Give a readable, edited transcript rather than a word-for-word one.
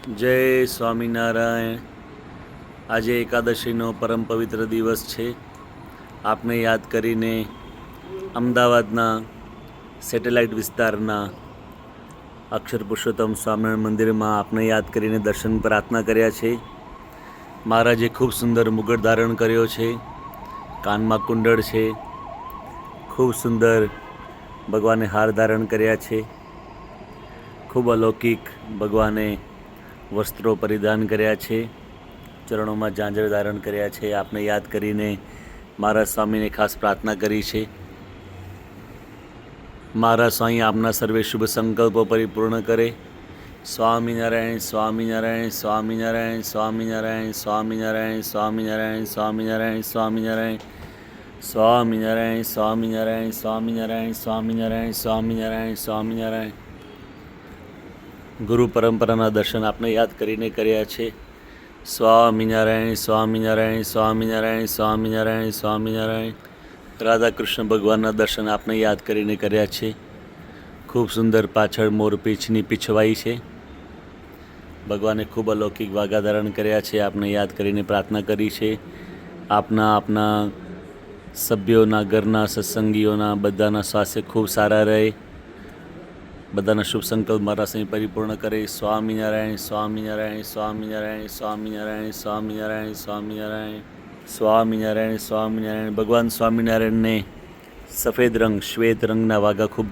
જય સ્વામિનારાયણ. આજે એકાદશીનો પરમ પવિત્ર દિવસ છે. આપને યાદ કરીને અમદાવાદના સેટેલાઇટ વિસ્તારના અક્ષર પુરુષોત્તમ સ્વામિનારાયણ મંદિરમાં આપને યાદ કરીને દર્શન પ્રાર્થના કર્યા છે. મહારાજે ખૂબ સુંદર મુગટ ધારણ કર્યો છે, કાનમાં કુંડળ છે, ખૂબ સુંદર ભગવાને હાર ધારણ કર્યા છે, ખૂબ અલૌકિક ભગવાને વસ્ત્રો પરિધાન કર્યા છે, ચરણોમાં ઝાંઝર ધારણ કર્યા છે. આપને યાદ કરીને મહારાજ સ્વામીને ખાસ પ્રાર્થના કરી છે. મહારાજ સ્વામી આપના સર્વે શુભ સંકલ્પો પરિપૂર્ણ કરે. સ્વામિનારાયણ સ્વામિનારાયણ સ્વામિનારાયણ સ્વામિનારાયણ સ્વામિનારાયણ સ્વામિનારાયણ સ્વામિનારાયણ સ્વામિનારાયણ સ્વામિનારાયણ સ્વામિનારાયણ સ્વામિનારાયણ સ્વામિનારાયણ સ્વામિનારાયણ સ્વામિનારાયણ. ગુરુ પરંપરાના દર્શન આપને યાદ કરીને કર્યા છે. સ્વામિનારાયણ સ્વામિનારાયણ સ્વામિનારાયણ સ્વામિનારાયણ સ્વામિનારાયણ. રાધા કૃષ્ણ ભગવાનના દર્શન આપને યાદ કરીને કર્યા છે. ખૂબ સુંદર પાછળ મોરપીંછની પીછવાઈ છે. ભગવાને ખૂબ અલૌકિક વાઘા ધારણ કર્યા છે. આપને યાદ કરીને પ્રાર્થના કરી છે. આપના સભ્યોના, ઘરના, સત્સંગીઓના બધાના સ્વાસ્થ્ય ખૂબ સારા રહે, બધાના શુભ સંકલ્પ મારા સાંઈ પરિપૂર્ણ કરે. સ્વામિનારાયણ સ્વામિનારાયણ સ્વામિનારાયણ સ્વામિનારાયણ સ્વામિનારાયણ સ્વામિનારાયણ સ્વામિનારાયણ સ્વામિનારાયણ. ભગવાન સ્વામિનારાયણને સફેદ રંગ, શ્વેત રંગના વાઘા ખૂબ